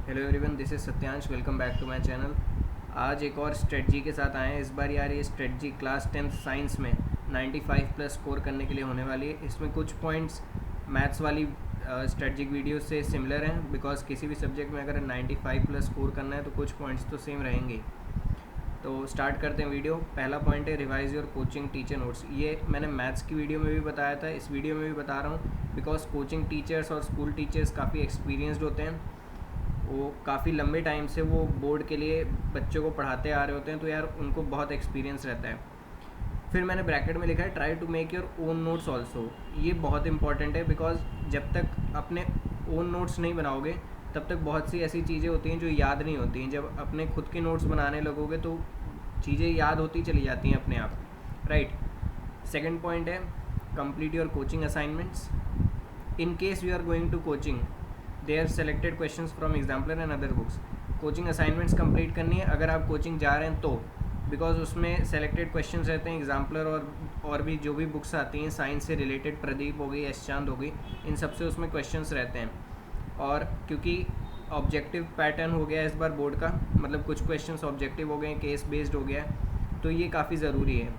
Hello everyone, this is Satyansh. Welcome back to my channel. आज एक और स्ट्रेटजी के साथ आए हैं। इस बार यार ये स्ट्रेटजी क्लास 10th साइंस में 95 प्लस स्कोर करने के लिए होने वाली है। इसमें कुछ पॉइंट्स मैथ्स वाली स्ट्रेटजिक वीडियो से सिमिलर हैं, बिकॉज किसी भी सब्जेक्ट में अगर 95 प्लस स्कोर करना है तो कुछ पॉइंट्स तो सेम रहेंगे। तो स्टार्ट करते हैं वीडियो। पहला पॉइंट है revise your coaching teacher notes. ये मैंने मैथ्स की वीडियो में भी बताया था, इस वीडियो में भी बता रहा हूँ, बिकॉज कोचिंग टीचर्स और स्कूल टीचर्स काफ़ी एक्सपीरियंसड होते हैं। वो काफ़ी लंबे टाइम से वो बोर्ड के लिए बच्चों को पढ़ाते आ रहे होते हैं, तो यार उनको बहुत एक्सपीरियंस रहता है। फिर मैंने ब्रैकेट में लिखा है try to make your own notes also. ये बहुत इंपॉर्टेंट है, बिकॉज जब तक अपने ओन नोट्स नहीं बनाओगे तब तक बहुत सी ऐसी चीज़ें होती हैं जो याद नहीं होती हैं। जब अपने खुद के नोट्स बनाने लगोगे तो चीज़ें याद होती चली जाती हैं अपने आप, राइट। सेकेंड पॉइंट है complete your coaching assignments. In case you are going to coaching, they are selected questions from exemplar and other books. Coaching assignments complete करनी है अगर आप कोचिंग जा रहे हैं तो, बिकॉज उसमें सेलेक्टेड क्वेश्चंस रहते हैं एग्जाम्पलर और भी जो भी बुक्स आती हैं साइंस से रिलेटेड, प्रदीप हो गई, एस चांद हो गई, इन सब से उसमें क्वेश्चंस रहते हैं। और क्योंकि ऑब्जेक्टिव पैटर्न हो गया इस बार बोर्ड का, मतलब कुछ क्वेश्चंस ऑब्जेक्टिव हो गए, केस बेस्ड हो गया, तो ये काफ़ी ज़रूरी है।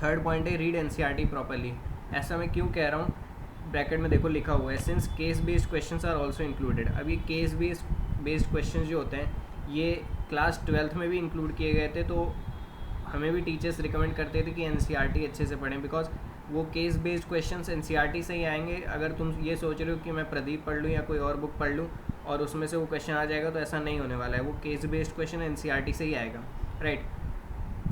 थर्ड पॉइंट है रीड एनसीईआरटी प्रॉपर्ली। ऐसा मैं क्यों कह रहा हूँ, ब्रैकेट में देखो लिखा हुआ है since case based questions are also included. अब ये केस बेस्ड क्वेश्चंस जो होते हैं ये क्लास 12th में भी इंक्लूड किए गए थे, तो हमें भी टीचर्स रिकमेंड करते थे कि एनसीईआरटी अच्छे से पढ़ें, बिकॉज वो केस बेस्ड क्वेश्चंस एनसीईआरटी से ही आएंगे। अगर तुम ये सोच रहे हो कि मैं प्रदीप पढ़ लूँ या कोई और बुक पढ़ लूँ और उसमें से वो क्वेश्चन आ जाएगा, तो ऐसा नहीं होने वाला है। वो केस बेस्ड क्वेश्चन एनसीईआरटी से ही आएगा, राइट।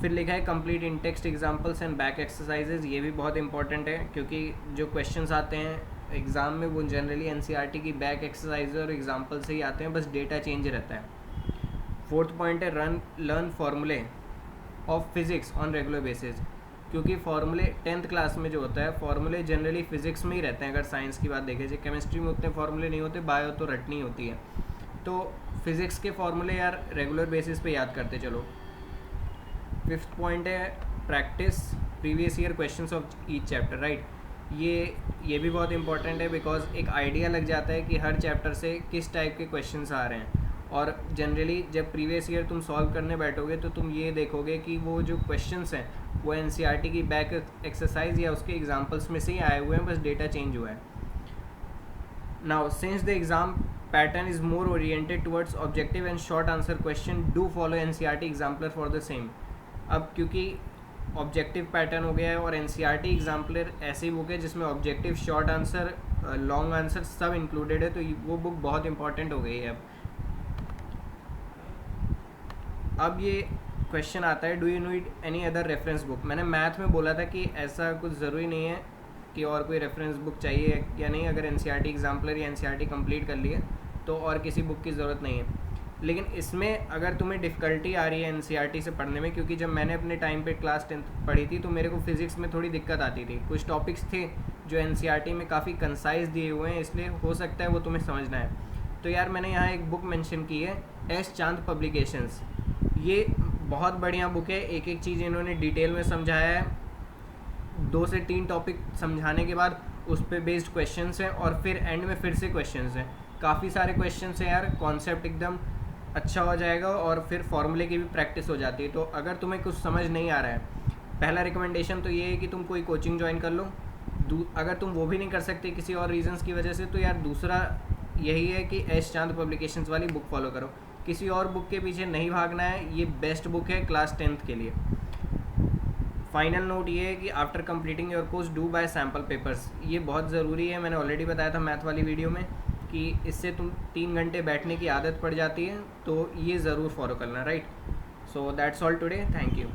फिर लिखा है complete in text examples and back exercises. ये भी बहुत इंपॉर्टेंट है, क्योंकि जो क्वेश्चंस आते हैं एग्ज़ाम में वो जनरली एनसीईआरटी की बैक एक्सरसाइज और एग्जाम्पल से ही आते हैं, बस डेटा चेंज रहता है। फोर्थ पॉइंट है लर्न फार्मूले of physics on regular basis. क्योंकि फार्मूले 10th क्लास में जो होता है, फार्मूले जनरली फिज़िक्स में ही रहते हैं। अगर साइंस की बात देखें जाए, केमिस्ट्री में उतने फार्मूले नहीं होते, बायो तो रटनी होती है। तो फिज़िक्स के फार्मूले यार रेगुलर बेसिस पे याद करते चलो। फिफ्थ पॉइंट है practice previous year questions of each chapter, right. ये भी बहुत इंपॉर्टेंट है, बिकॉज एक आइडिया लग जाता है कि हर चैप्टर से किस टाइप के क्वेश्चंस आ रहे हैं। और जनरली जब प्रीवियस ईयर तुम सॉल्व करने बैठोगे तो तुम ये देखोगे कि वो जो क्वेश्चंस हैं वो एनसीईआरटी की बैक एक्सरसाइज या उसके एग्जाम्पल्स में से ही आए हुए हैं, बस डेटा चेंज हुआ है। Now since the exam pattern is more oriented towards objective and short answer question, do follow NCERT exemplar for the same. अब क्योंकि ऑब्जेक्टिव पैटर्न हो गया है और एनसीईआरटी एग्जाम्पलर ऐसी बुक है जिसमें objective, short answer, long answer सब इंक्लूडेड है, तो वो बुक बहुत इंपॉर्टेंट हो गई है। अब ये क्वेश्चन आता है, do you need any other reference book. मैंने मैथ में बोला था कि ऐसा कुछ ज़रूरी नहीं है कि और कोई रेफरेंस बुक चाहिए या नहीं। अगर एनसीईआरटी एग्जाम्पलर या एनसीईआरटी कंप्लीट कर लिए तो और किसी बुक की ज़रूरत नहीं है। लेकिन इसमें अगर तुम्हें डिफ़िकल्टी आ रही है एनसीईआरटी से पढ़ने में, क्योंकि जब मैंने अपने टाइम पे क्लास 10th पढ़ी थी तो मेरे को फिज़िक्स में थोड़ी दिक्कत आती थी। कुछ टॉपिक्स थे जो एनसीईआरटी में काफ़ी कंसाइज दिए हुए हैं, इसलिए हो सकता है वो तुम्हें समझना है। तो यार मैंने यहाँ एक बुक मेंशन की है, एस चांद पब्लिकेशंस। ये बहुत बढ़िया बुक है, एक एक चीज़ इन्होंने डिटेल में समझाया है। 2 से 3 टॉपिक समझाने के बाद उस पर बेस्ड क्वेश्चंस हैं और फिर एंड में फिर से क्वेश्चंस हैं। काफ़ी सारे क्वेश्चंस हैं यार, कॉन्सेप्ट एकदम अच्छा हो जाएगा और फिर फॉर्मूले की भी प्रैक्टिस हो जाती है। तो अगर तुम्हें कुछ समझ नहीं आ रहा है, पहला रिकमेंडेशन तो ये है कि तुम कोई कोचिंग ज्वाइन कर लो। अगर तुम वो भी नहीं कर सकते किसी और रीजंस की वजह से, तो यार दूसरा यही है कि एस चांद पब्लिकेशंस वाली बुक फॉलो करो। किसी और बुक के पीछे नहीं भागना है, ये बेस्ट बुक है क्लास 10th के लिए। फाइनल नोट ये है कि after completing your course do buy sample papers. ये बहुत ज़रूरी है, मैंने ऑलरेडी बताया था मैथ वाली वीडियो में कि इससे तुम 3 घंटे बैठने की आदत पड़ जाती है, तो ये ज़रूर फॉलो करना, right. So that's all today, thank you.